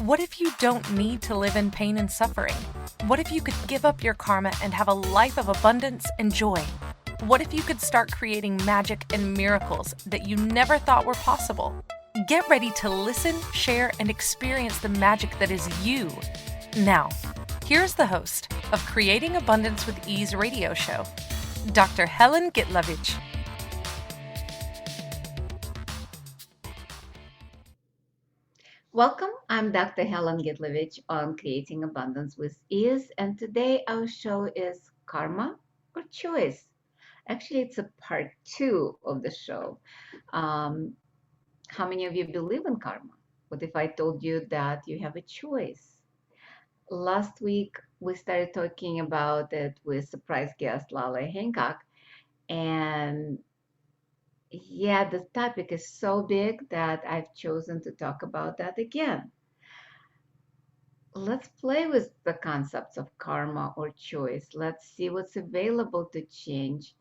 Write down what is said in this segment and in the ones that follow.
What if you don't need to live in pain and suffering? What if you could give up your karma and have a life of abundance and joy? What if you could start creating magic and miracles that you never thought were possible? Get ready to listen, share, and experience the magic that is you. Now, here's the host of Creating Abundance with Ease radio show, Dr. Helen Gitlevich. Welcome, I'm Dr. Helen Gitlevich on Creating Abundance with Ease, and today our show is Karma or Choice. Actually, it's a part two of the show. Um, how many of you believe in karma? What if I told you that you have a choice? Last week, we started talking about it with surprise guest Laleh Hancock, and yeah, the topic is so big that I've chosen to talk about that again. Let's play with the concepts of karma or choice. Let's see what's available to change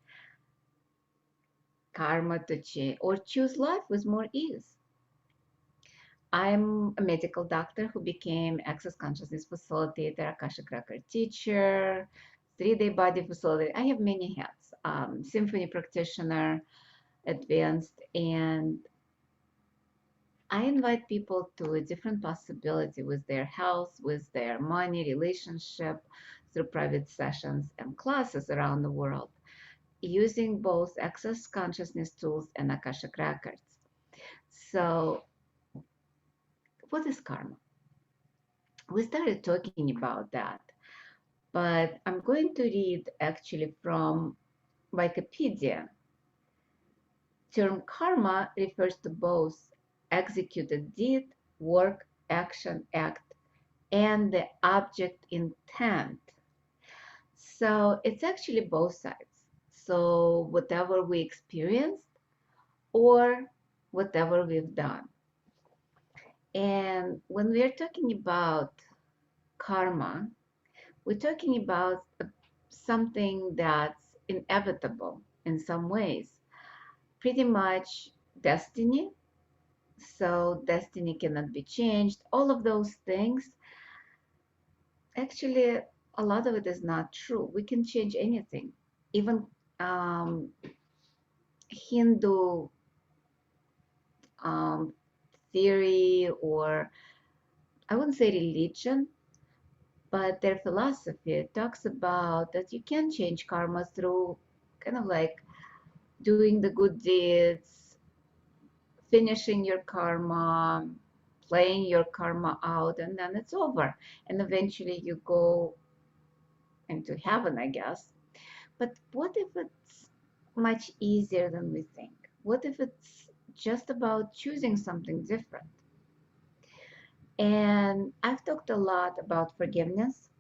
karma to change or choose life with more ease. I'm a medical doctor who became access consciousness facilitator, Akashic Record teacher, 3-day body facilitator. I have many hats. Symphony practitioner, advanced, and I invite people to a different possibility with their health, with their money, relationship, through private sessions and classes around the world, using both access consciousness tools and Akashic Records. So, what is karma? We started talking about that, but I'm going to read actually from Wikipedia. Term karma refers to both executed deed, work, action, act, and the object intent. So it's actually both sides. So whatever we experienced or whatever we've done. And when we are talking about karma, we're talking about something that's inevitable in some ways, pretty much destiny. So destiny cannot be changed. All of those things, actually, a lot of it is not true. We can change anything. Even um, Hindu um, theory, or I wouldn't say religion, but their philosophy talks about that you can change karma through kind of like doing the good deeds, finishing your karma, playing your karma out, and then it's over. And eventually you go into heaven, I guess. But what if it's much easier than we think? What if it's just about choosing something different? And I've talked a lot about forgiveness,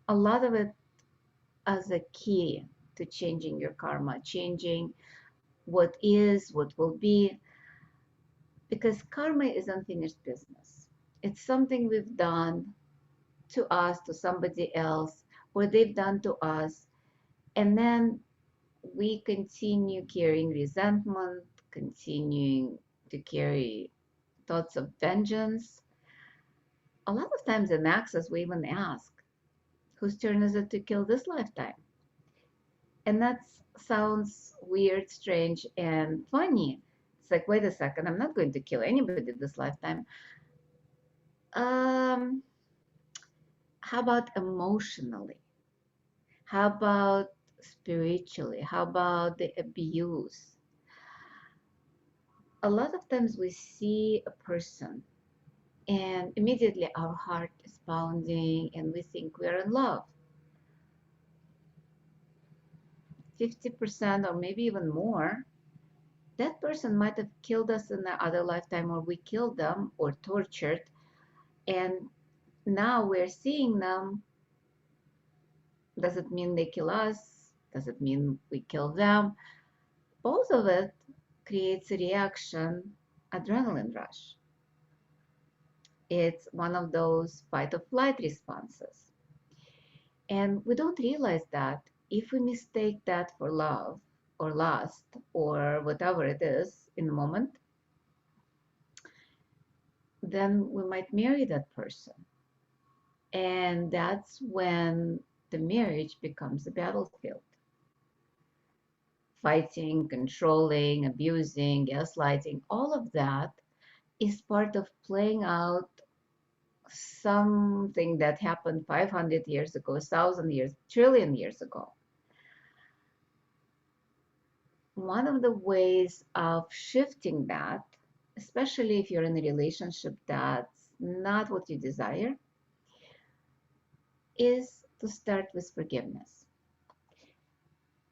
a lot of it as a key to changing your karma, changing what is, what will be, because karma is unfinished business. It's something we've done to us, to somebody else, or they've done to us, and then we continue carrying resentment, continuing to carry thoughts of vengeance. A lot of times in access, we even ask, whose turn is it to kill this lifetime? And that sounds weird, strange, and funny. It's like, wait a second, I'm not going to kill anybody this lifetime. Um, how about emotionally? How about spiritually? How about the abuse? A lot of times we see a person and immediately our heart is pounding and we think we're in love. 50% or maybe even more, that person might have killed us in the other lifetime, or we killed them or tortured, and now we're seeing them. Does it mean they kill us? Does it mean we kill them? Both of it creates a reaction, adrenaline rush. It's one of those fight or flight responses. And we don't realize that if we mistake that for love or lust or whatever it is in the moment, then we might marry that person. And that's when the marriage becomes a battlefield. Fighting, controlling, abusing, gaslighting, all of that is part of playing out something that happened 500 years ago, 1,000 years, trillion years ago. One of the ways of shifting that, especially if you're in a relationship that's not what you desire, is to start with forgiveness.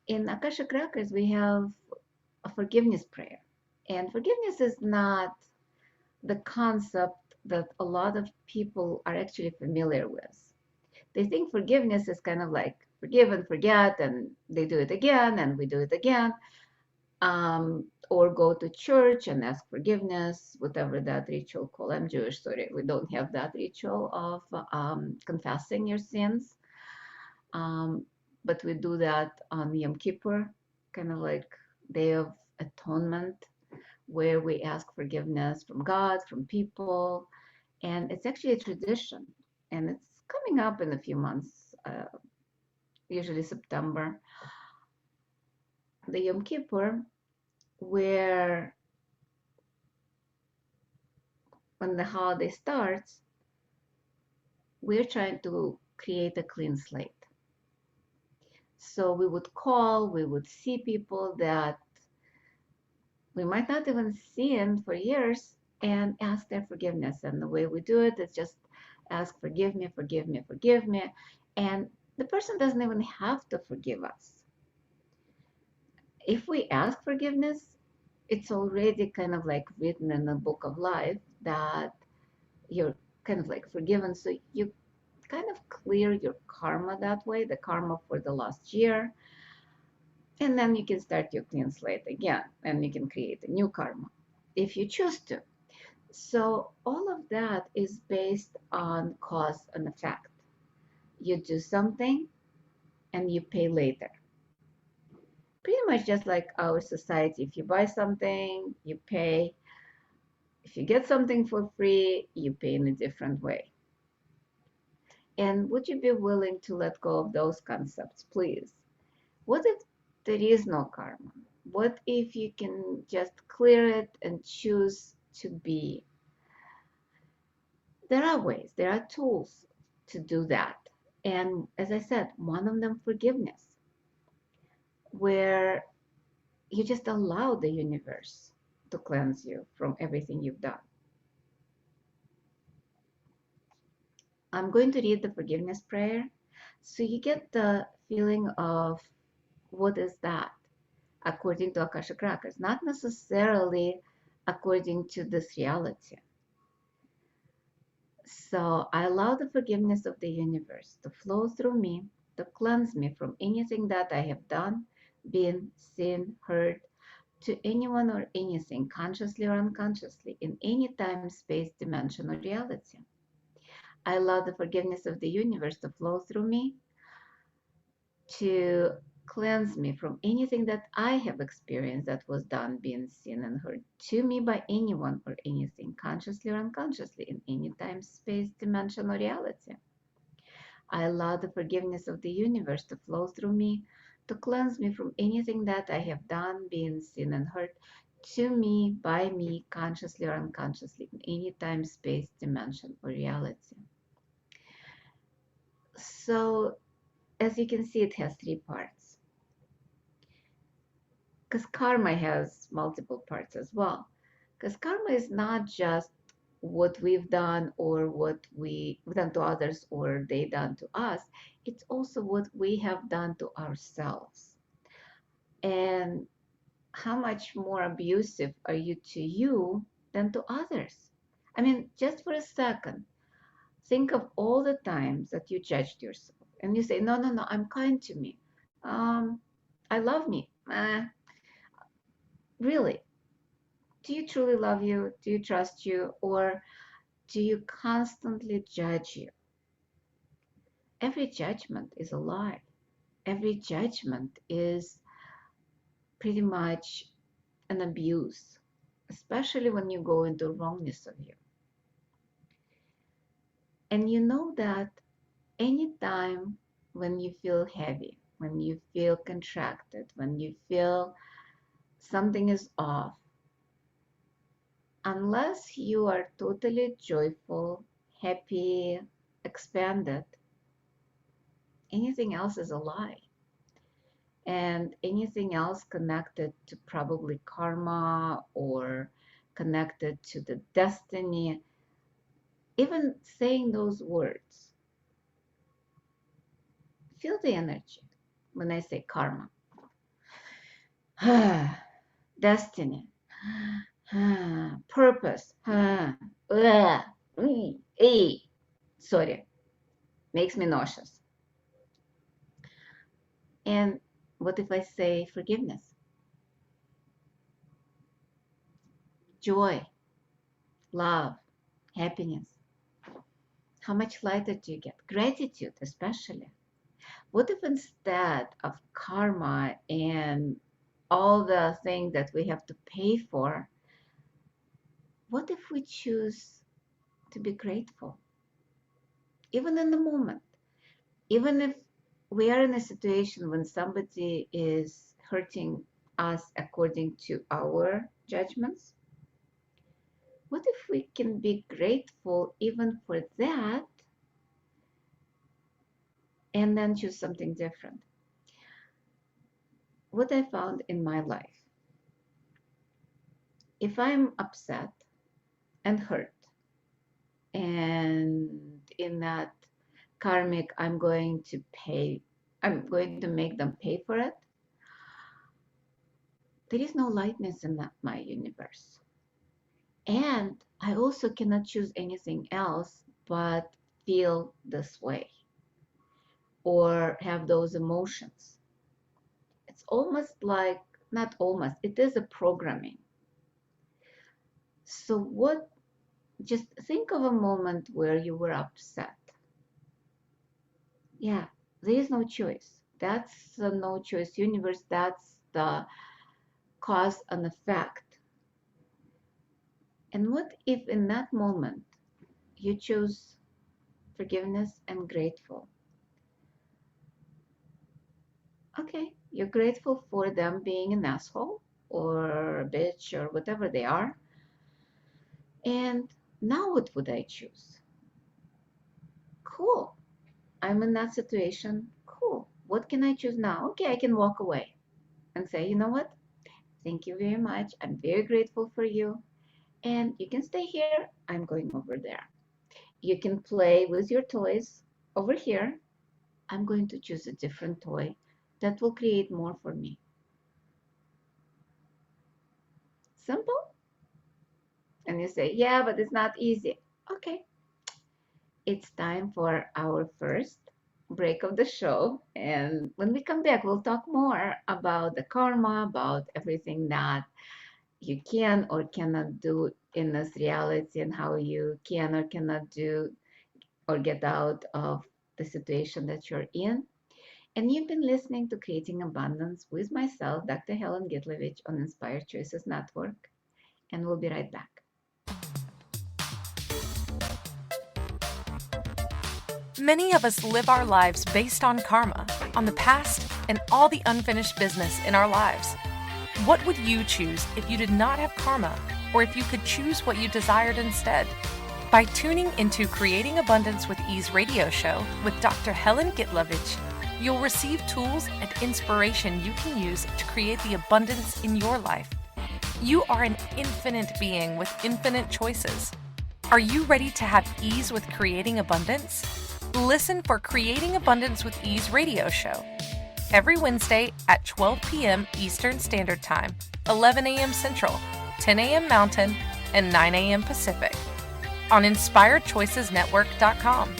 In Akashic Records, we have a forgiveness prayer. And forgiveness is not the concept that a lot of people are actually familiar with. They think forgiveness is kind of like forgive and forget, and they do it again, and we do it again. Or go to church and ask forgiveness, whatever that ritual called. I'm Jewish, sorry, we don't have that ritual of confessing your sins. But we do that on Yom Kippur, kind of like Day of Atonement, where we ask forgiveness from God, from people. And it's actually a tradition. And it's coming up in a few months, usually September. The Yom Kippur, where when the holiday starts, we're trying to create a clean slate. So we would call, we would see people that we might not even see in for years and ask their forgiveness. And the way we do it is just ask, forgive me, forgive me, forgive me. And the person doesn't even have to forgive us. If we ask forgiveness, it's already kind of like written in the book of life that you're kind of like forgiven. So you kind of clear your karma that way, the karma for the last year. And then you can start your clean slate again, and you can create a new karma if you choose to. So all of that is based on cause and effect. You do something and you pay later. Pretty much just like our society. If you buy something, you pay. If you get something for free, you pay in a different way. And would you be willing to let go of those concepts, please? What if there is no karma? What if you can just clear it and choose to be? There are ways, there are tools to do that. And as I said, one of them, forgiveness, where you just allow the universe to cleanse you from everything you've done. I'm going to read the forgiveness prayer so you get the feeling of what is that according to Akashic Records, not necessarily according to this reality. So I allow the forgiveness of the universe to flow through me, to cleanse me from anything that I have done, been, seen, heard, to anyone or anything, consciously or unconsciously, in any time, space, dimension, or reality. I allow the forgiveness of the universe to flow through me, to cleanse me from anything that I have experienced that was done, been seen, and heard to me by anyone or anything, consciously or unconsciously, in any time, space, dimension, or reality. I allow the forgiveness of the universe to flow through me, to cleanse me from anything that I have done, been seen, and heard to me, by me, consciously or unconsciously, in any time, space, dimension, or reality. So, as you can see, it has three parts. Because karma has multiple parts as well. Because karma is not just what we've done or what we've done to others or they done to us. It's also what we have done to ourselves. And how much more abusive are you to you than to others? I mean, just for a second, think of all the times that you judged yourself and you say, no, no, no, I'm kind to me. I love me. Really, do you truly love you? Do you trust you? Or do you constantly judge you? Every judgment is a lie. Every judgment is pretty much an abuse, especially when you go into wrongness of you. And you know that anytime when you feel heavy, when you feel contracted, when you feel something is off, unless you are totally joyful, happy, expanded, anything else is a lie. And anything else connected to probably karma or connected to the destiny, even saying those words, feel the energy when I say karma. Destiny, purpose, sorry, makes me nauseous. And what if I say forgiveness, joy, love, happiness? How much lighter do you get? Gratitude, especially. What if instead of karma and all the things that we have to pay for, what if we choose to be grateful? Even in the moment, even if we are in a situation when somebody is hurting us according to our judgments, what if we can be grateful even for that and then choose something different? What I found in my life, if I'm upset and hurt, and in that karmic, I'm going to make them pay for it, there is no lightness in my universe. And I also cannot choose anything else but feel this way or have those emotions. It's almost like, not almost, it is a programming. So just think of a moment where you were upset. Yeah, there is no choice. That's the no choice universe. That's the cause and effect. And what if in that moment you chose forgiveness and grateful? Okay, you're grateful for them being an asshole or a bitch or whatever they are. And now what would I choose? Cool. I'm in that situation. Cool. What can I choose now? Okay, I can walk away and say, you know what? Thank you very much. I'm very grateful for you. And you can stay here. I'm going over there. You can play with your toys over here. I'm going to choose a different toy that will create more for me. Simple? And you say, yeah, but it's not easy. Okay. It's time for our first break of the show. And when we come back, we'll talk more about the karma, about everything that you can or cannot do in this reality and how you can or cannot do or get out of the situation that you're in. And you've been listening to Creating Abundance with myself, Dr. Helen Gitlevich, on Inspired Choices Network. And we'll be right back. Many of us live our lives based on karma, on the past, and all the unfinished business in our lives. What would you choose if you did not have karma, or if you could choose what you desired instead? By tuning into Creating Abundance with Ease radio show with Dr. Helen Gitlevich, you'll receive tools and inspiration you can use to create the abundance in your life. You are an infinite being with infinite choices. Are you ready to have ease with creating abundance? Listen for Creating Abundance with Ease radio show every Wednesday at 12 p.m. Eastern Standard Time, 11 a.m. Central, 10 a.m. Mountain, and 9 a.m. Pacific on InspiredChoicesNetwork.com.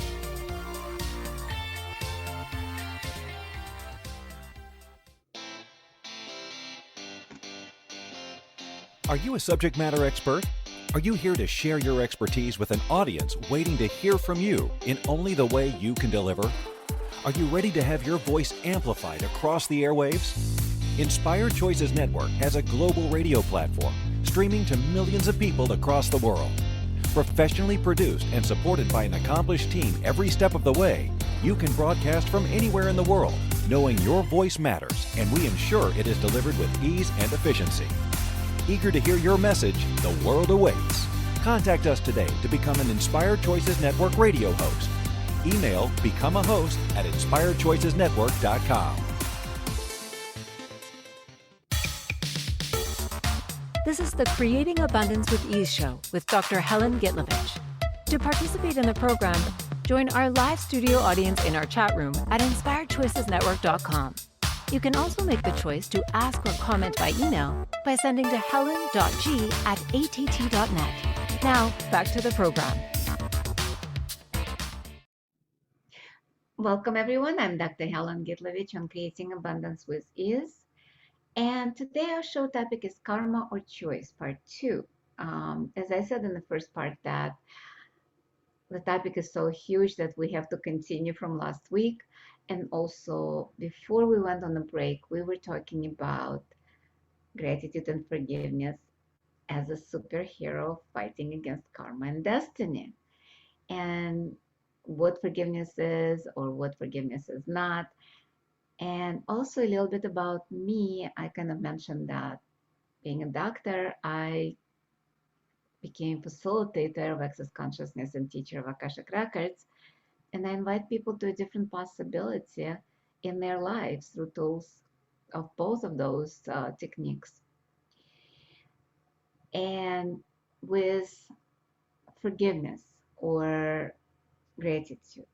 Are you a subject matter expert? Are you here to share your expertise with an audience waiting to hear from you in only the way you can deliver? Are you ready to have your voice amplified across the airwaves? Inspired Choices Network has a global radio platform streaming to millions of people across the world. Professionally produced and supported by an accomplished team every step of the way, you can broadcast from anywhere in the world, knowing your voice matters, and we ensure it is delivered with ease and efficiency. Eager to hear your message, the world awaits. Contact us today to become an Inspired Choices Network radio host. Email become a host at inspiredchoicesnetwork.com. This is the Creating Abundance with Ease show with Dr. Helen Gitlevich. To participate in the program, join our live studio audience in our chat room at inspiredchoicesnetwork.com. You can also make the choice to ask or comment by email by sending to helen.g@att.net. Now, back to the program. Welcome, everyone. I'm Dr. Helen Gitlevich on Creating Abundance with Ease. And today our show topic is Karma or Choice, Part 2. As I said in the first part, that the topic is so huge that we have to continue from last week. And also, before we went on the break, we were talking about gratitude and forgiveness as a superhero fighting against karma and destiny. And what forgiveness is or what forgiveness is not. And also a little bit about me. I kind of mentioned that being a doctor, I became facilitator of access consciousness and teacher of Akashic Records. And I invite people to a different possibility in their lives through tools of both of those techniques. And with forgiveness or gratitude.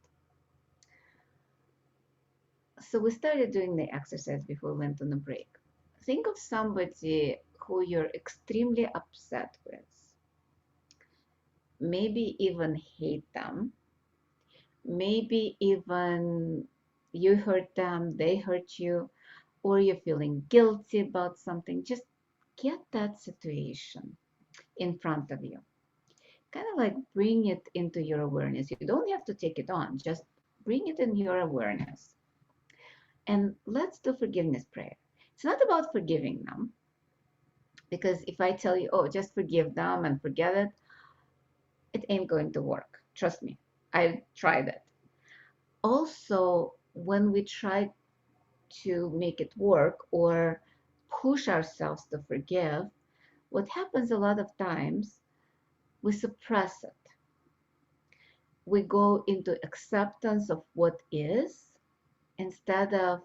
So we started doing the exercise before we went on a break. Think of somebody who you're extremely upset with. Maybe even hate them. Maybe even you hurt them, they hurt you, or you're feeling guilty about something. Just get that situation in front of you. Kind of like bring it into your awareness. You don't have to take it on, just bring it in your awareness. And let's do forgiveness prayer. It's not about forgiving them, because if I tell you, oh, just forgive them and forget it, it ain't going to work. Trust me, I've tried it. Also, when we try to make it work or push ourselves to forgive, what happens a lot of times, we suppress it. We go into acceptance of what is instead of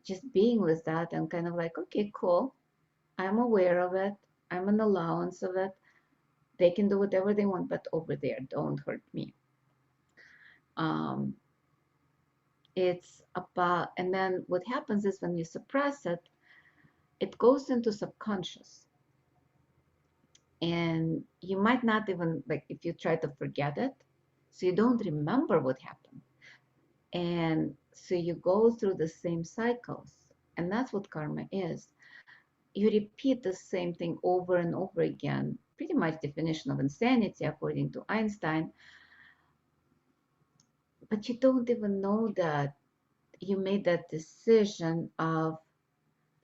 just being with that and kind of like, okay, cool. I'm aware of it. I'm an allowance of it. They can do whatever they want, but over there, don't hurt me. It's about, and then what happens is when you suppress it, it goes into subconscious. And you might not even, like if you try to forget it, so you don't remember what happened. And so you go through the same cycles. And that's what karma is. You repeat the same thing over and over again. Pretty much definition of insanity according to Einstein. But you don't even know that you made that decision of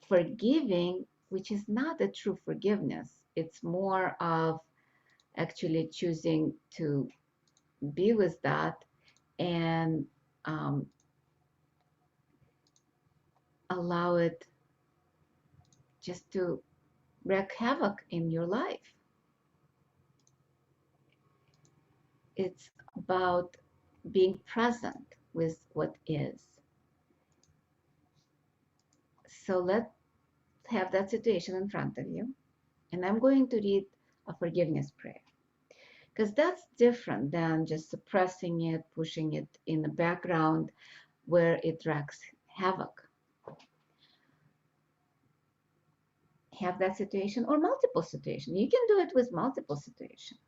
forgiving, which is not a true forgiveness. It's more of actually choosing to be with that and allow it just to wreak havoc in your life. It's about being present with what is. So let's have that situation in front of you. And I'm going to read a forgiveness prayer, because that's different than just suppressing it, pushing it in the background where it wreaks havoc. Have that situation or multiple situations. You can do it with multiple situations.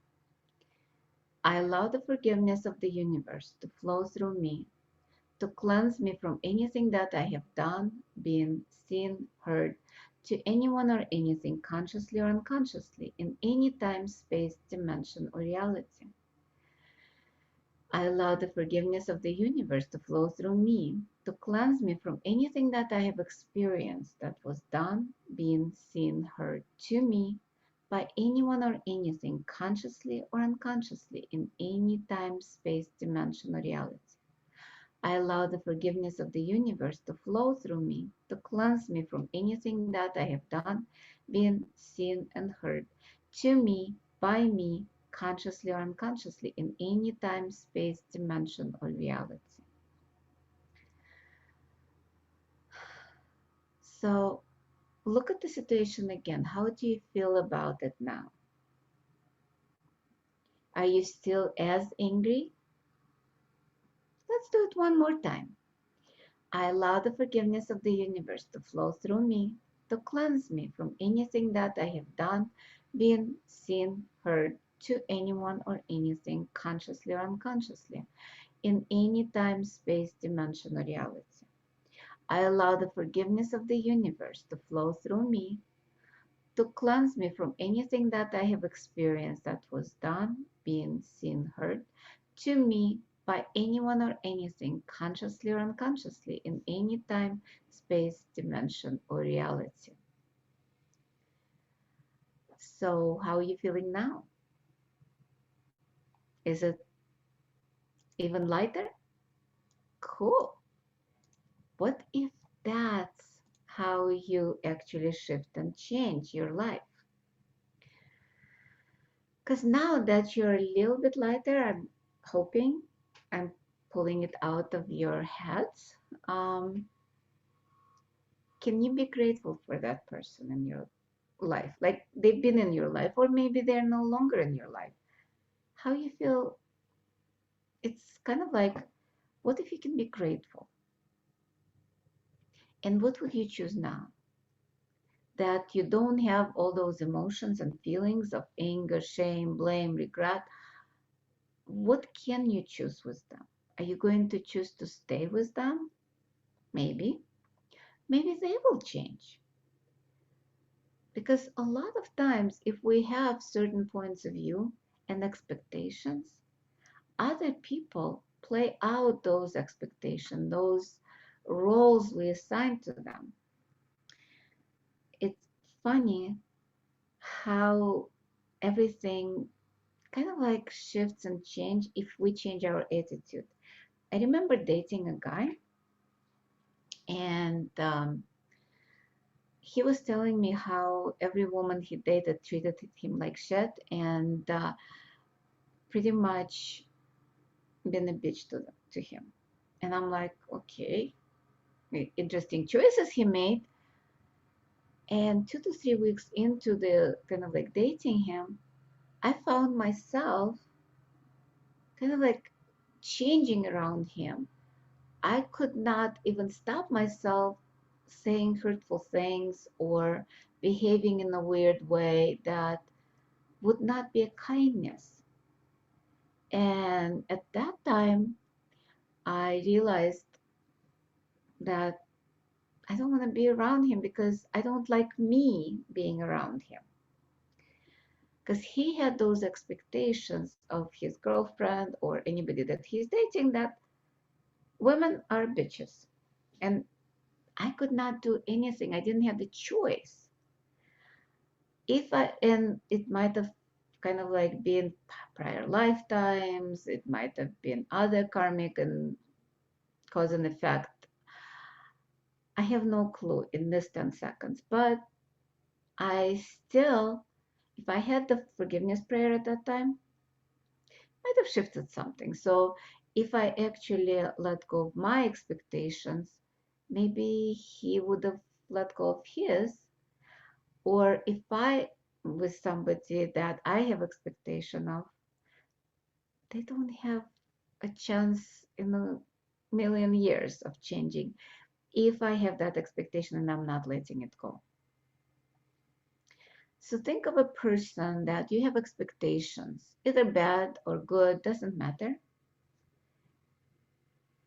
I allow the forgiveness of the universe to flow through me, to cleanse me from anything that I have done, been, seen, heard, to anyone or anything consciously or unconsciously in any time, space, dimension, or reality. I allow the forgiveness of the universe to flow through me, to cleanse me from anything that I have experienced that was done, been, seen, heard to me, by anyone or anything, consciously or unconsciously, in any time, space, dimension, or reality. I allow the forgiveness of the universe to flow through me, to cleanse me from anything that I have done, been, seen, and heard, to me, by me, consciously or unconsciously, in any time, space, dimension, or reality. So look at the situation again. How do you feel about it now? Are you still as angry? Let's do it one more time. I allow the forgiveness of the universe to flow through me, to cleanse me from anything that I have done, been, seen, heard, to anyone or anything, consciously or unconsciously, in any time, space, dimension, or reality. I allow the forgiveness of the universe to flow through me, to cleanse me from anything that I have experienced that was done, been, seen, heard, to me by anyone or anything, consciously or unconsciously, in any time, space, dimension, or reality. So, how are you feeling now? Is it even lighter? Cool. What if that's how you actually shift and change your life? Because now that you're a little bit lighter, I'm hoping I'm pulling it out of your heads. Can you be grateful for that person in your life? Like they've been in your life, or maybe they're no longer in your life. How you feel? It's kind of like, what if you can be grateful? And what would you choose now? That you don't have all those emotions and feelings of anger, shame, blame, regret. What can you choose with them? Are you going to choose to stay with them? Maybe. Maybe they will change. Because a lot of times, if we have certain points of view and expectations, other people play out those expectations, those roles we assign to them. It's funny how everything kind of like shifts and change if we change our attitude. I remember dating a guy, and he was telling me how every woman he dated treated him like shit, and pretty much been a bitch to him. And I'm like, okay, interesting choices he made. And 2 to 3 weeks into the kind of like dating him, I found myself kind of like changing around him. I could not even stop myself saying hurtful things or behaving in a weird way that would not be a kindness. And at that time, I realized that I don't want to be around him because I don't like me being around him. Because he had those expectations of his girlfriend or anybody that he's dating that women are bitches. And I could not do anything. I didn't have the choice. And it might have kind of like been prior lifetimes, it might have been other karmic and cause and effect. I have no clue in this 10 seconds, but I still, if I had the forgiveness prayer at that time, might have shifted something. So if I actually let go of my expectations, maybe he would have let go of his. Or if I, with somebody that I have expectation of, they don't have a chance in a million years of changing if I have that expectation and I'm not letting it go. So think of a person that you have expectations, either bad or good, doesn't matter.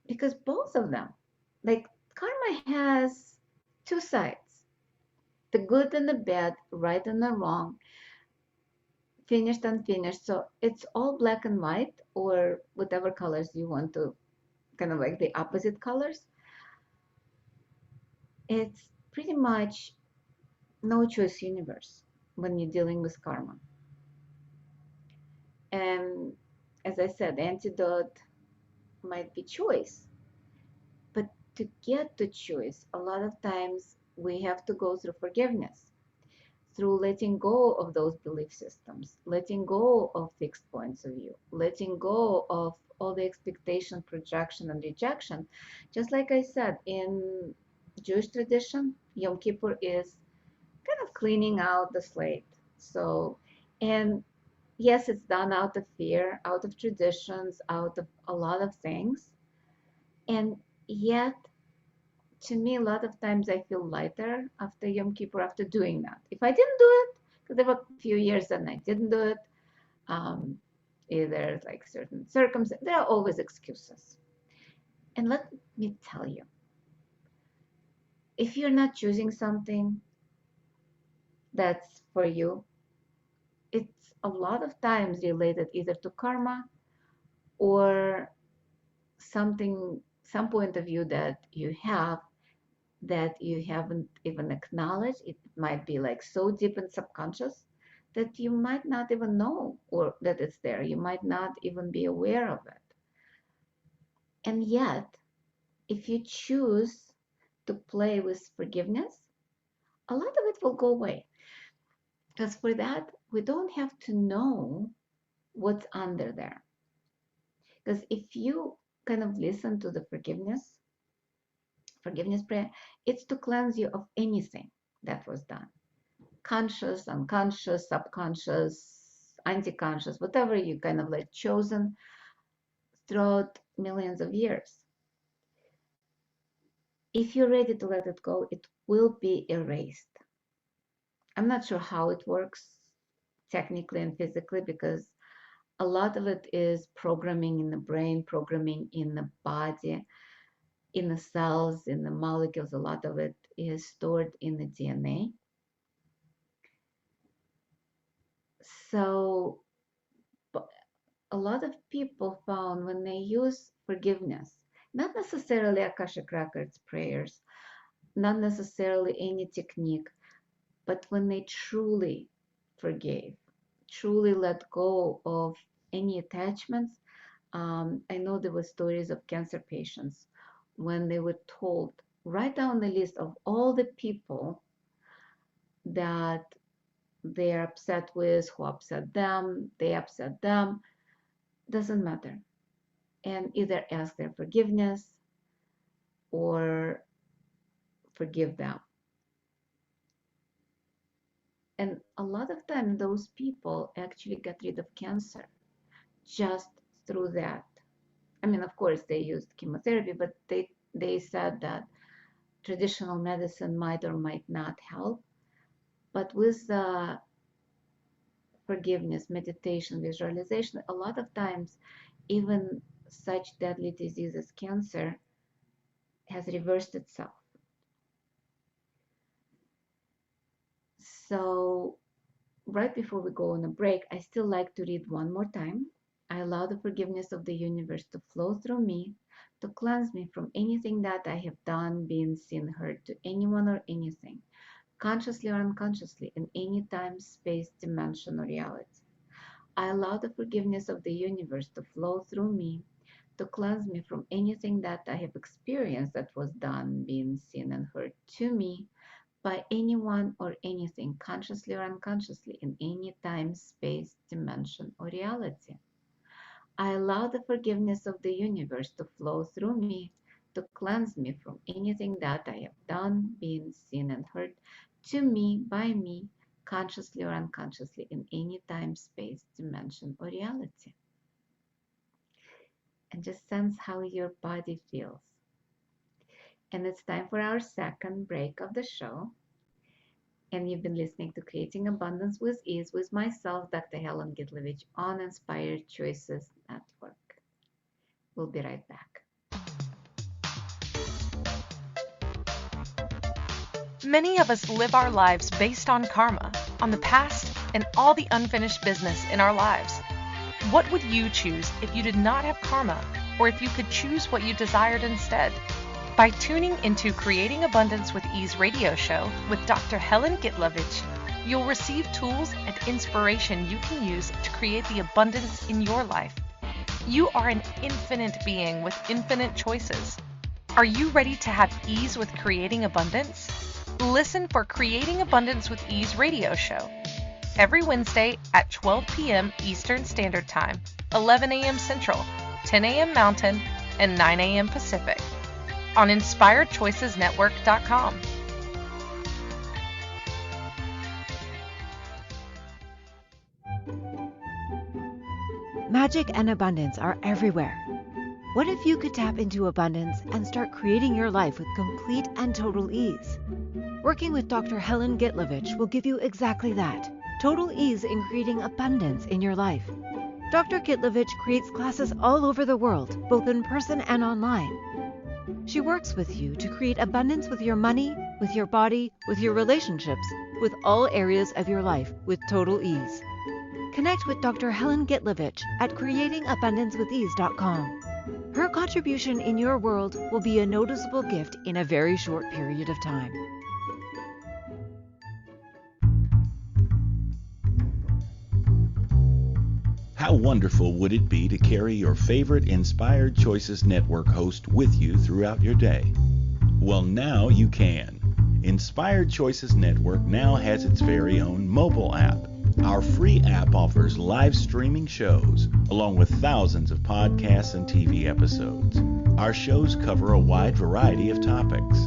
Because both of them, like karma has two sides, the good and the bad, right and the wrong, finished, unfinished. So it's all black and white or whatever colors you want to, kind of like the opposite colors. It's pretty much no choice universe. when you're dealing with karma. And as I said, the antidote might be choice. But to get to choice, a lot of times we have to go through forgiveness, through letting go of those belief systems, letting go of fixed points of view, letting go of all the expectation, projection, and rejection. Just like I said, in Jewish tradition, Yom Kippur is kind of cleaning out the slate. So, and yes, it's done out of fear, out of traditions, out of a lot of things. And yet, to me, a lot of times I feel lighter after Yom Kippur, after doing that. If I didn't do it, because there were a few years that I didn't do it, either like certain circumstances, there are always excuses. And let me tell you, if you're not choosing something that's for you, it's a lot of times related either to karma or something, some point of view that you have that you haven't even acknowledged. It might be like so deep in subconscious that you might not even know or that it's there. You might not even be aware of it. And yet, if you choose to play with forgiveness, a lot of it will go away. Because for that, we don't have to know what's under there. Because if you kind of listen to the forgiveness prayer, it's to cleanse you of anything that was done. Conscious, unconscious, subconscious, anti-conscious, whatever you kind of like chosen throughout millions of years. If you're ready to let it go, it will be erased. I'm not sure how it works technically and physically, because a lot of it is programming in the brain, programming in the body, in the cells, in the molecules. A lot of it is stored in the DNA. So a lot of people found when they use forgiveness, not necessarily Akashic Records prayers, not necessarily any technique, but when they truly forgave, truly let go of any attachments. I know there were stories of cancer patients when they were told, write down the list of all the people that they're upset with, who upset them, they upset them, doesn't matter. And either ask their forgiveness or forgive them. And a lot of time, those people actually get rid of cancer just through that. I mean, of course, they used chemotherapy, but they said that traditional medicine might or might not help. But with forgiveness, meditation, visualization, a lot of times, even such deadly disease as cancer has reversed itself. So right before we go on a break, I still like to read one more time. I allow the forgiveness of the universe to flow through me, to cleanse me from anything that I have done, been, seen, heard to anyone or anything, consciously or unconsciously, in any time, space, dimension, or reality. I allow the forgiveness of the universe to flow through me, to cleanse me from anything that I have experienced that was done, been, seen, and heard to me by anyone or anything, consciously or unconsciously, in any time, space, dimension, or reality. I allow the forgiveness of the universe to flow through me, to cleanse me from anything that I have done, been, seen, and heard to me, by me, consciously or unconsciously, in any time, space, dimension, or reality. And just sense how your body feels. And it's time for our second break of the show. And you've been listening to Creating Abundance with Ease with myself, Dr. Helen Gitlevich, on Inspired Choices Network. We'll be right back. Many of us live our lives based on karma, on the past, and all the unfinished business in our lives. What would you choose if you did not have karma, or if you could choose what you desired instead? By tuning into Creating Abundance with Ease radio show with Dr. Helen Gitlevich, You'll receive tools and inspiration you can use to create the abundance in your life. You are an infinite being with infinite choices. Are you ready to have ease with creating abundance? Listen for Creating Abundance with Ease radio show every Wednesday at 12 p.m. Eastern Standard Time, 11 a.m. Central, 10 a.m. Mountain, and 9 a.m. Pacific on InspiredChoicesNetwork.com. Magic and abundance are everywhere. What if you could tap into abundance and start creating your life with complete and total ease? Working with Dr. Helen Gitlevich will give you exactly that, total ease in creating abundance in your life. Dr. Gitlevich creates classes all over the world, both in person and online. She works with you to create abundance with your money, with your body, with your relationships, with all areas of your life with total ease. Connect with Dr. Helen Gitlevich at creatingabundancewithease.com. Her contribution in your world will be a noticeable gift in a very short period of time. How wonderful would it be to carry your favorite Inspired Choices Network host with you throughout your day? Well, now you can. Inspired Choices Network now has its very own mobile app. Our free app offers live streaming shows, along with thousands of podcasts and TV episodes. Our shows cover a wide variety of topics.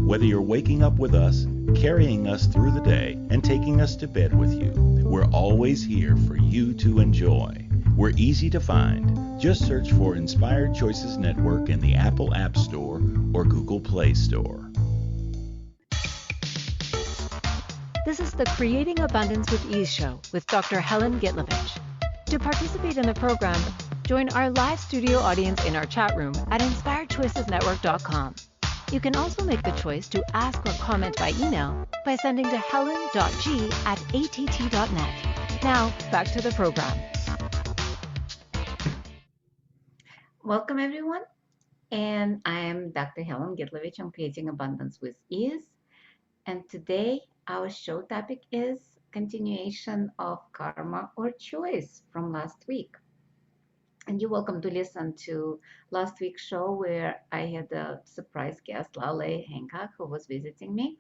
Whether you're waking up with us, carrying us through the day, and taking us to bed with you, we're always here for you to enjoy. We're easy to find. Just search for Inspired Choices Network in the Apple App Store or Google Play Store. This is the Creating Abundance with Ease show with Dr. Helen Gitlevich. To participate in the program, join our live studio audience in our chat room at InspiredChoicesNetwork.com. You can also make the choice to ask or comment by email by sending to helen.g@att.net. Now, back to the program. Welcome, everyone. And I am Dr. Helen Gitlevich. I'm Creating Abundance with Ease. And today, our show topic is continuation of karma or choice from last week. And you're welcome to listen to last week's show where I had a surprise guest, Laleh Hancock, who was visiting me.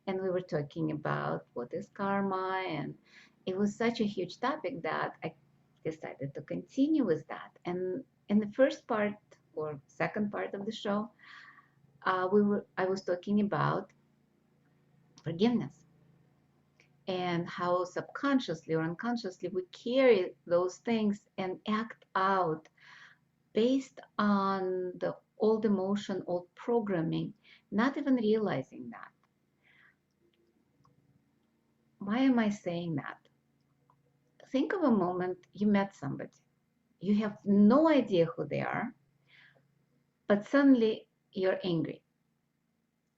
And we were talking about what is karma. And it was such a huge topic that I decided to continue with that. And in the first part or second part of the show, I was talking about forgiveness and how subconsciously or unconsciously we carry those things and act out based on the old emotion, old programming, not even realizing that. Why am I saying that? Think of a moment you met somebody. You have no idea who they are, but suddenly you're angry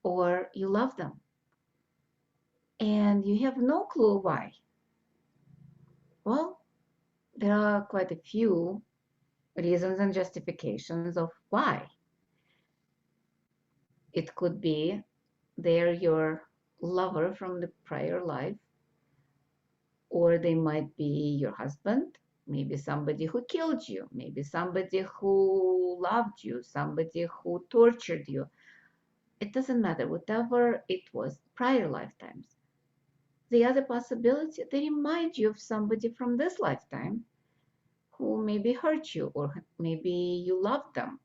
or you love them and you have no clue why. Well, there are quite a few reasons and justifications of why. It could be they're your lover from the prior life, or they might be your husband, maybe somebody who killed you, maybe somebody who loved you, somebody who tortured you. It doesn't matter, whatever it was, prior lifetimes. The other possibility, they remind you of somebody from this lifetime who maybe hurt you, or maybe you loved them,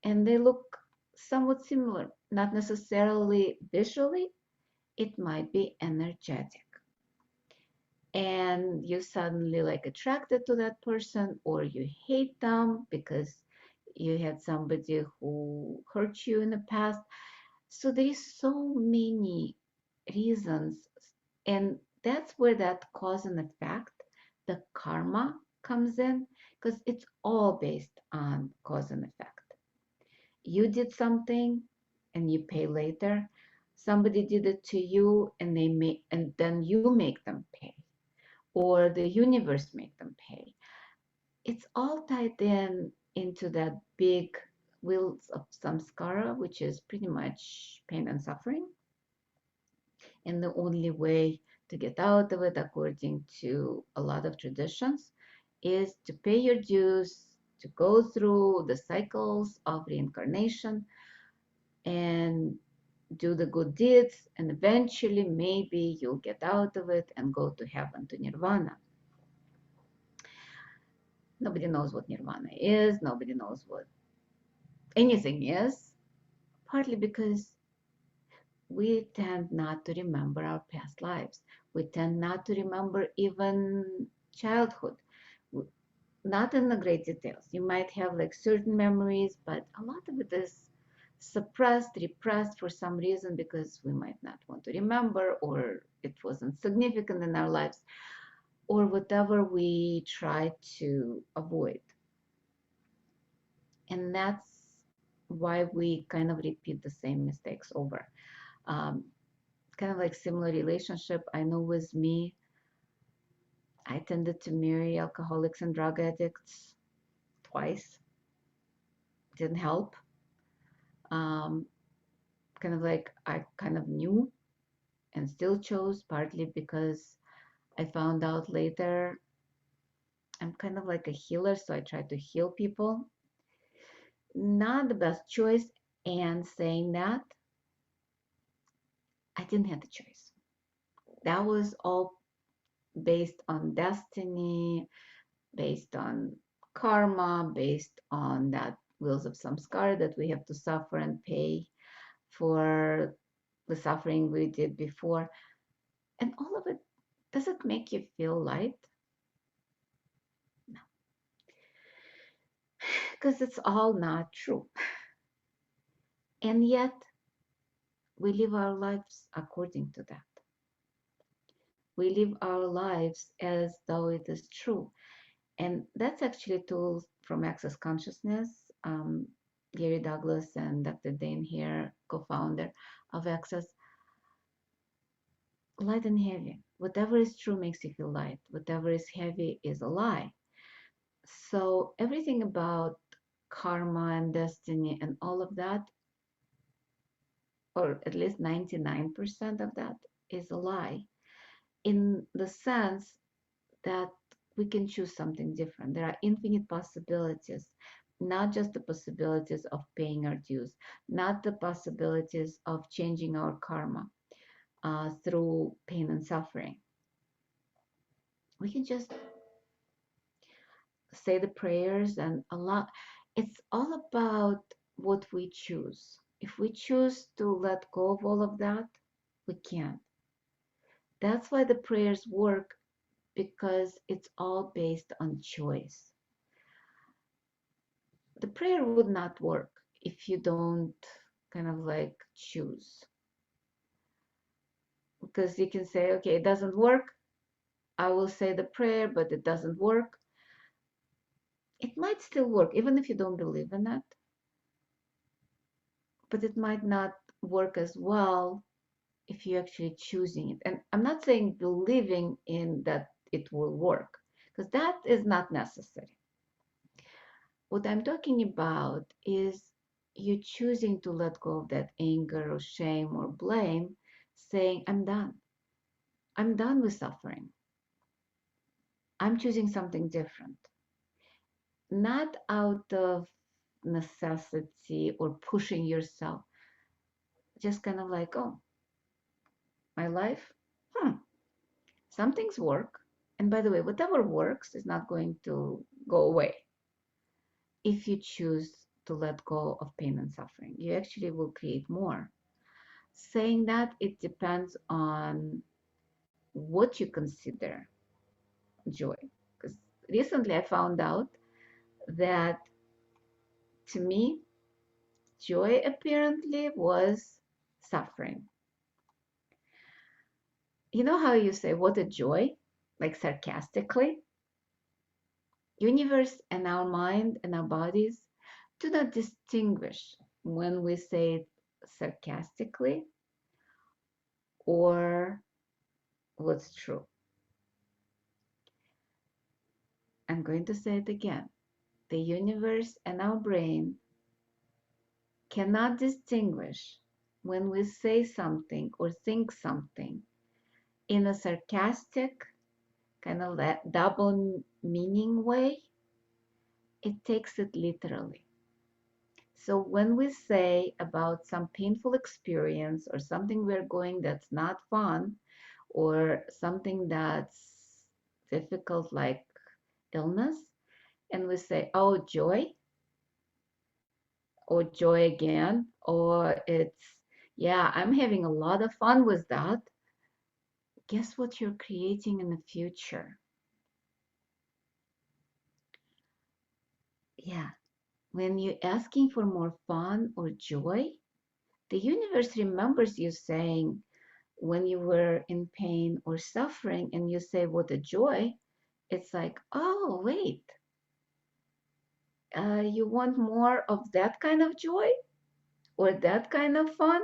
and they look somewhat similar, not necessarily visually, it might be energetic. And you suddenly like attracted to that person, or you hate them because you had somebody who hurt you in the past. So there is so many reasons, and that's where that cause and effect, the karma comes in, because it's all based on cause and effect. You did something and you pay later. Somebody did it to you and then you make them pay, or the universe make them pay. It's all tied into that big wheels of samskara, which is pretty much pain and suffering. And the only way to get out of it, according to a lot of traditions, is to pay your dues, to go through the cycles of reincarnation and do the good deeds, and eventually maybe you'll get out of it and go to heaven, to nirvana. Nobody knows what nirvana is. Nobody knows what anything is, partly because we tend not to remember our past lives. We tend not to remember even childhood, not in the great details. You might have like certain memories, but a lot of it is suppressed, repressed for some reason, because we might not want to remember, or it wasn't significant in our lives, or whatever we try to avoid. And that's why we kind of repeat the same mistakes over. Kind of like similar relationship. I know with me, I tended to marry alcoholics and drug addicts twice. Didn't help. Kind of like I kind of knew and still chose, partly because I found out later I'm kind of like a healer, so I try to heal people. Not the best choice. And saying that, I didn't have the choice. That was all based on destiny, based on karma, based on that wheels of samskara that we have to suffer and pay for the suffering we did before. And all of it, does it make you feel light? No. Because it's all not true. And yet, we live our lives according to that. We live our lives as though it is true. And that's actually a tool from Access Consciousness. Gary Douglas and Dr. Dane here, co-founder of Access. Light and heavy. Whatever is true makes you feel light. Whatever is heavy is a lie. So everything about karma and destiny and all of that, or at least 99% of that, is a lie, in the sense that we can choose something different. There are infinite possibilities, not just the possibilities of paying our dues, not the possibilities of changing our karma through pain and suffering. We can just say the prayers and allow. It's all about what we choose. If we choose to let go of all of that, we can. That's why the prayers work, because it's all based on choice. The prayer would not work if you don't kind of like choose. Because you can say, okay, it doesn't work. I will say the prayer, but it doesn't work. It might still work, even if you don't believe in it. But it might not work as well if you're actually choosing it. And I'm not saying believing in that it will work, because that is not necessary. What I'm talking about is you choosing to let go of that anger or shame or blame, saying, I'm done. I'm done with suffering. I'm choosing something different. Not out of necessity or pushing yourself. Just kind of like, oh, my life, some things work. And by the way, whatever works is not going to go away. If you choose to let go of pain and suffering, you actually will create more. Saying that, it depends on what you consider joy. Because recently I found out that, to me, joy apparently was suffering. You know how you say, what a joy? Like sarcastically? Universe and our mind and our bodies do not distinguish when we say it sarcastically or what's true. I'm going to say it again. The universe and our brain cannot distinguish when we say something or think something in a sarcastic, kind of double meaning way, it takes it literally. So when we say about some painful experience or something we're going that's not fun, or something that's difficult like illness, and we say, oh, joy, or joy again, or it's, yeah, I'm having a lot of fun with that. Guess what you're creating in the future? Yeah, when you're asking for more fun or joy, the universe remembers you saying when you were in pain or suffering, and you say, what a joy. It's like, oh, wait, you want more of that kind of joy or that kind of fun?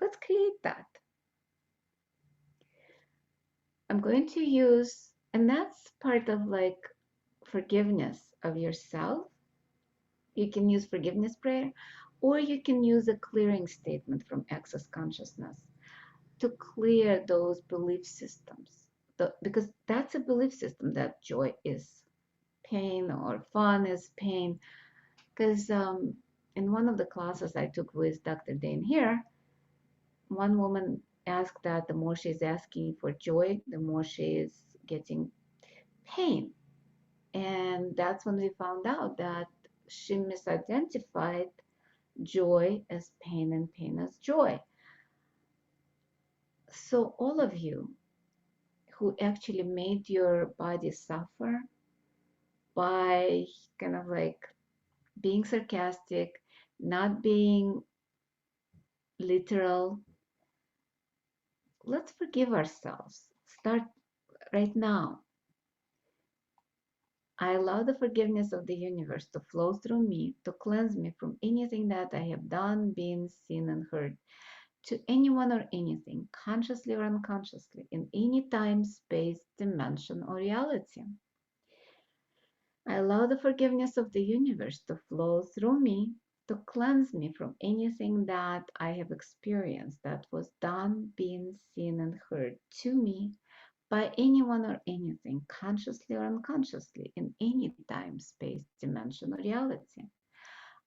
Let's create that. I'm going to use, and that's part of like forgiveness of yourself. You can use forgiveness prayer, or you can use a clearing statement from Access Consciousness to clear those belief systems. Because that's a belief system that joy is pain or fun is pain. Because in one of the classes I took with Dr. Dane here, one woman asked that the more she's asking for joy, the more she is getting pain. And that's when we found out that she misidentified joy as pain and pain as joy. So all of you who actually made your body suffer by kind of like being sarcastic, not being literal, let's forgive ourselves. Start right now. I allow the forgiveness of the universe to flow through me, to cleanse me from anything that I have done, been, seen, and heard, to anyone or anything, consciously or unconsciously, in any time, space, dimension, or reality. I allow the forgiveness of the universe to flow through me, to cleanse me from anything that I have experienced that was done, been, seen, and heard to me by anyone or anything, consciously or unconsciously, in any time, space, dimension, or reality.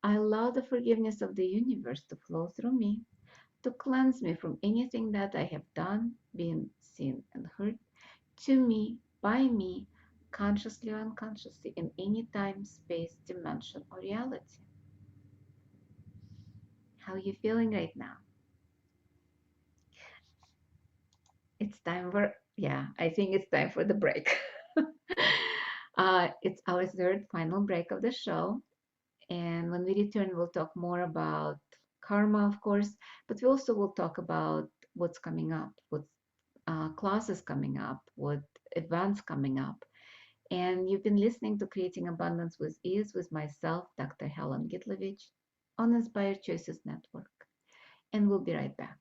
I allow the forgiveness of the universe to flow through me, to cleanse me from anything that I have done, been, seen, and heard to me, by me, consciously or unconsciously, in any time, space, dimension, or reality. How are you feeling right now? It's time for, yeah, I think it's time for the break. It's our third final break of the show. And when we return, we'll talk more about karma, of course, but we also will talk about what's coming up, what classes coming up, what events coming up. And you've been listening to Creating Abundance with Ease with myself, Dr. Helen Gitlevich, on Inspired Choices Network. And we'll be right back.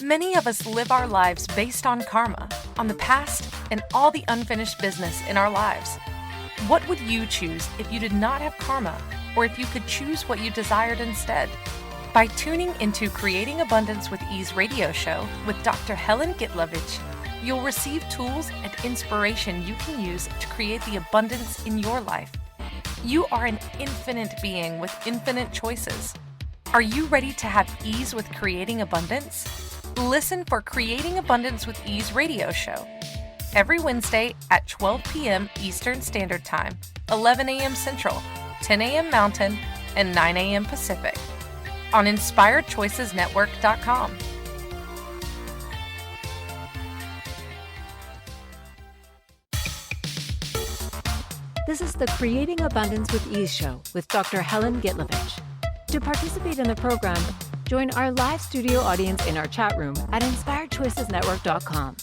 Many of us live our lives based on karma, on the past, and all the unfinished business in our lives. What would you choose if you did not have karma, or if you could choose what you desired instead? By tuning into Creating Abundance with Ease radio show with Dr. Helen Gitlevich, you'll receive tools and inspiration you can use to create the abundance in your life. You are an infinite being with infinite choices. Are you ready to have ease with creating abundance? Listen for Creating Abundance with Ease radio show every Wednesday at 12 p.m. Eastern Standard Time, 11 a.m. Central, 10 a.m. Mountain, and 9 a.m. Pacific on InspiredChoicesNetwork.com. This is the Creating Abundance with Ease show with Dr. Helen Gitlevich. To participate in the program, join our live studio audience in our chat room at InspiredChoicesNetwork.com.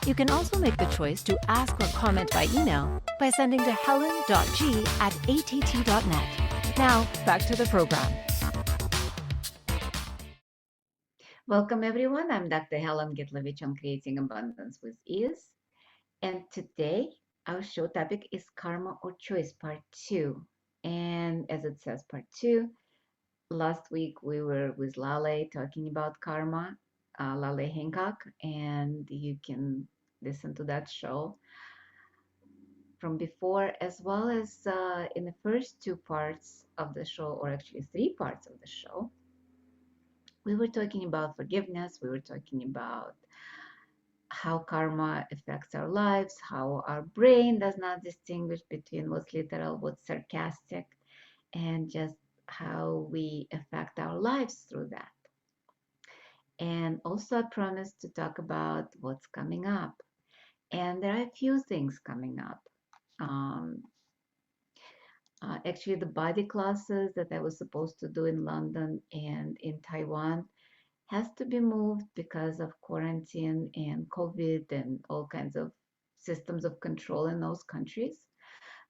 You can also make the choice to ask or comment by email by sending to helen.g@att.net. Now, back to the program. Welcome, everyone. I'm Dr. Helen Gitlevich on Creating Abundance with Ease. And today, our show topic is Karma or Choice Part 2. And as it says, Part 2, Last week we were with Laleh talking about karma, Laleh Hancock, and you can listen to that show from before, as well as in the first two parts of the show, or actually three parts of the show, we were talking about forgiveness. We were talking about how karma affects our lives, how our brain does not distinguish between what's literal, what's sarcastic, and just how we affect our lives through that. And also, I promised to talk about what's coming up. And there are a few things coming up. Um, Actually, the body classes that I was supposed to do in London and in Taiwan has to be moved because of quarantine and COVID and all kinds of systems of control in those countries.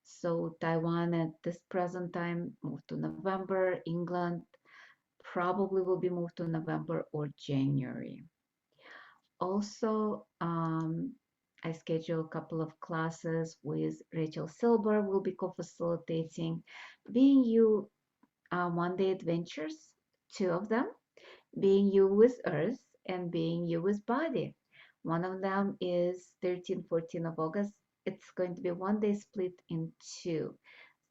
So Taiwan at this present time moved to November. England probably will be moved to November or January. Also, I schedule a couple of classes with Rachel Silber. We'll be co-facilitating Being You One Day Adventures, two of them, Being You with Earth and Being You with Body. One of them is 13, 14 of August. It's going to be one day split in two,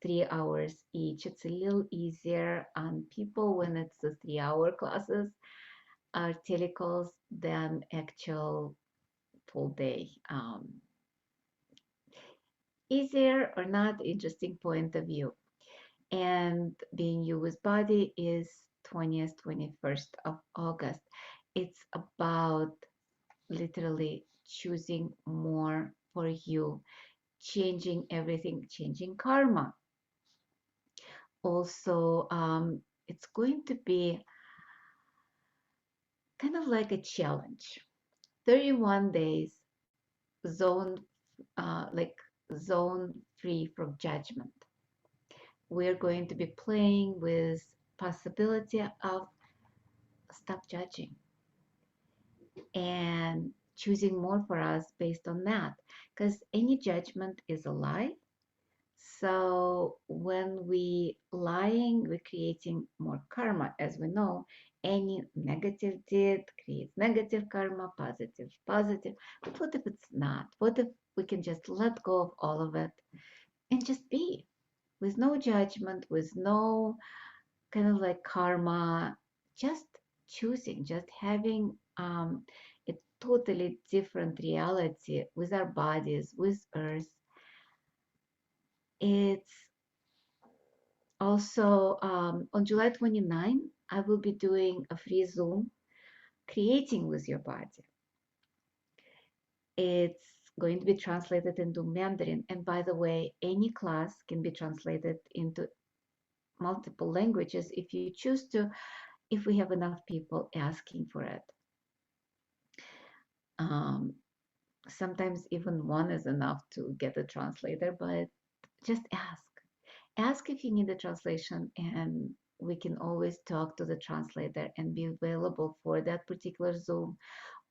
3 hours each. It's a little easier on people when it's the 3 hour classes are telecalls than actual full day. Easier or not, interesting point of view. And Being You with Body is 20th, 21st of August. It's about literally choosing more for you, changing everything, changing karma. Also, it's going to be kind of like a challenge. 31 days zone, like zone free from judgment. We're going to be playing with possibility of stop judging and choosing more for us based on that, because any judgment is a lie. So when we lying, we're creating more karma. As we know, any negative deed creates negative karma, positive, positive. But what if it's not? What if we can just let go of all of it and just be with no judgment, with no kind of like karma, just choosing, just having a totally different reality with our bodies, with earth. It's also on July 29, I will be doing a free Zoom, Creating with Your Body. It's going to be translated into Mandarin. And by the way, any class can be translated into multiple languages if you choose to, if we have enough people asking for it. Sometimes even one is enough to get a translator, but just ask. Ask if you need a translation, and we can always talk to the translator and be available for that particular Zoom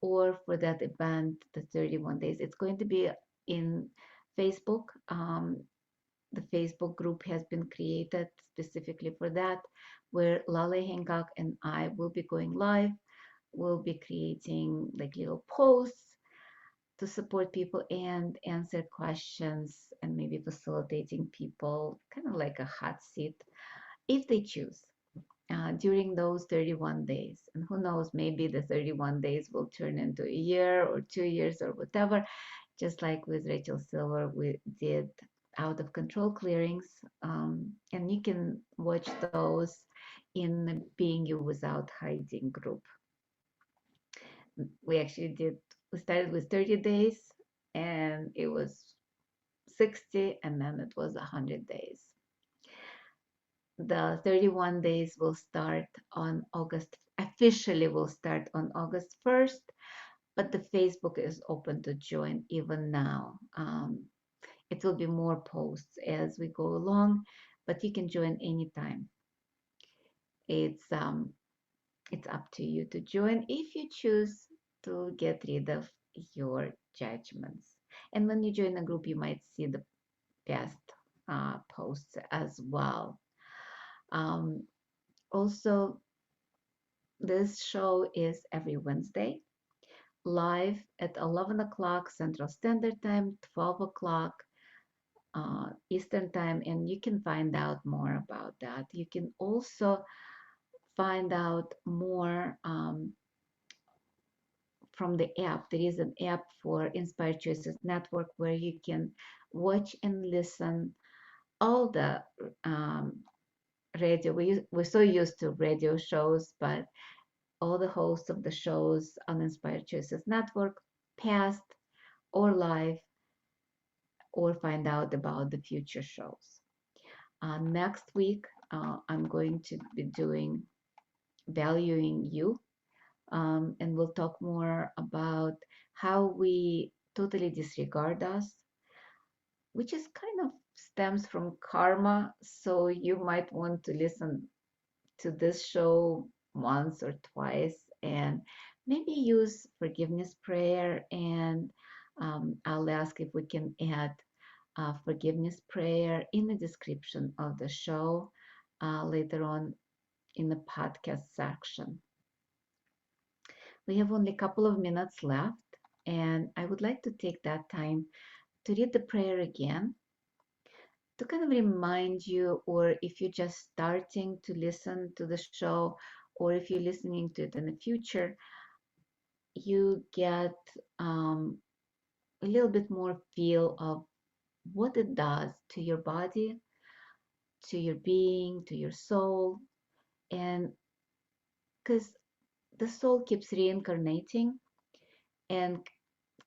or for that event, the 31 days. It's going to be in Facebook. The Facebook group has been created specifically for that, where Laleh Hancock and I will be going live. We'll be creating like little posts to support people and answer questions and maybe facilitating people, kind of like a hot seat if they choose during those 31 days. And who knows, maybe the 31 days will turn into a year or 2 years or whatever. Just like with Rachel Silver, we did out of control clearings. And you can watch those in the Being You Without Hiding group. We started with 30 days and it was 60, and then it was 100 days. The 31 days will start on officially will start on August 1st, but the Facebook is open to join even now. It will be more posts as we go along, but you can join anytime. It's up to you to join if you choose to get rid of your judgments. And when you join a group, you might see the past posts as well. Also, this show is every Wednesday, live at 11 o'clock Central Standard Time, 12 o'clock Eastern Time, and you can find out more about that. You can also find out more from the app. There is an app for Inspired Choices Network where you can watch and listen all the radio. We're so used to radio shows, but all the hosts of the shows on Inspired Choices Network, past or live, or find out about the future shows. Next week, I'm going to be doing Valuing You, and we'll talk more about how we totally disregard us, which is kind of stems from karma. So you might want to listen to this show once or twice and maybe use forgiveness prayer. And I'll ask if we can add forgiveness prayer in the description of the show later on in the podcast section. We have only a couple of minutes left, and I would like to take that time to read the prayer again to kind of remind you, or if you're just starting to listen to the show, or if you're listening to it in the future, you get a little bit more feel of what it does to your body, to your being, to your soul. And because the soul keeps reincarnating and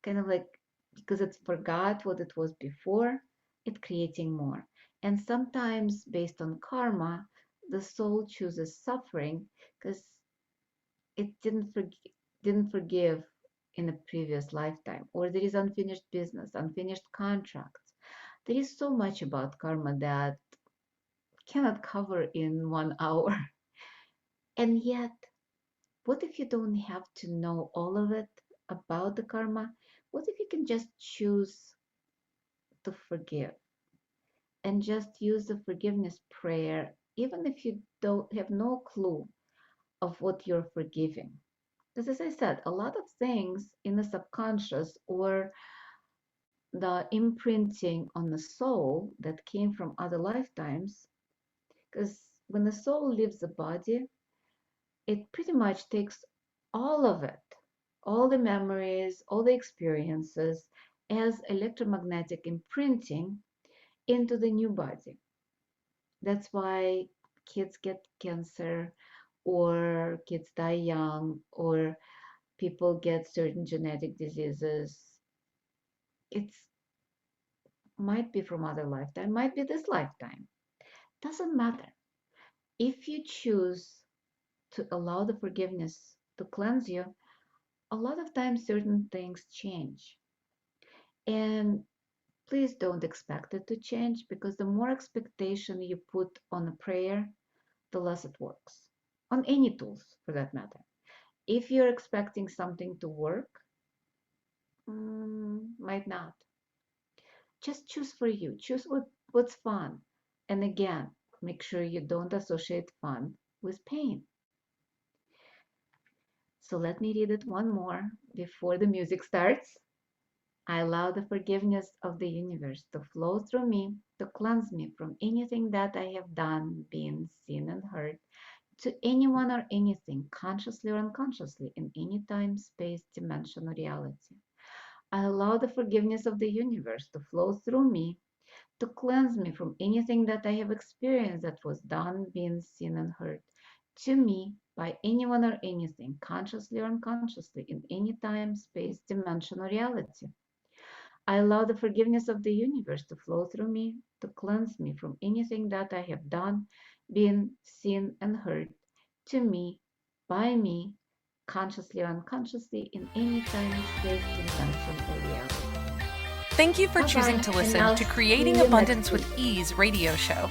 kind of like, because it forgot what it was before, it's creating more. And sometimes based on karma, the soul chooses suffering because it didn't forgive in a previous lifetime, or there is unfinished business, unfinished contracts. There is so much about karma that cannot cover in 1 hour. And yet, what if you don't have to know all of it about the karma? What if you can just choose to forgive and just use the forgiveness prayer, even if you don't have no clue of what you're forgiving? Because as I said, a lot of things in the subconscious or the imprinting on the soul that came from other lifetimes, because when the soul leaves the body, it pretty much takes all of it, all the memories, all the experiences as electromagnetic imprinting into the new body. That's why kids get cancer, or kids die young, or people get certain genetic diseases. It might be from other lifetime, might be this lifetime. Doesn't matter. If you choose to allow the forgiveness to cleanse you, a lot of times certain things change. And please don't expect it to change, because the more expectation you put on a prayer, the less it works. On any tools for that matter. If you're expecting something to work, might not. Just choose for you. Choose what's fun. And again, make sure you don't associate fun with pain. So let me read it one more before the music starts. I allow the forgiveness of the universe to flow through me, to cleanse me from anything that I have done, been, seen, and heard, to anyone or anything, consciously or unconsciously, in any time, space, dimension, or reality. I allow the forgiveness of the universe to flow through me, to cleanse me from anything that I have experienced that was done, been, seen, and heard to me by anyone or anything, consciously or unconsciously, in any time, space, dimension, or reality. I allow the forgiveness of the universe to flow through me, to cleanse me from anything that I have done, been, seen, and heard to me, by me, consciously or unconsciously, in any time, space, dimension, or reality. Thank you for choosing to listen to Creating Abundance with Ease radio show.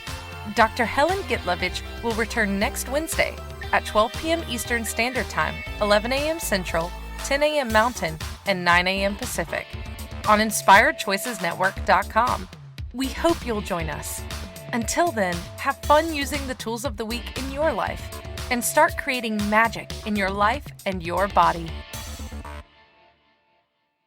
Dr. Helen Gitlevich will return next Wednesday at 12 p.m. Eastern Standard Time, 11 a.m. Central, 10 a.m. Mountain, and 9 a.m. Pacific on InspiredChoicesNetwork.com. We hope you'll join us. Until then, have fun using the tools of the week in your life and start creating magic in your life and your body.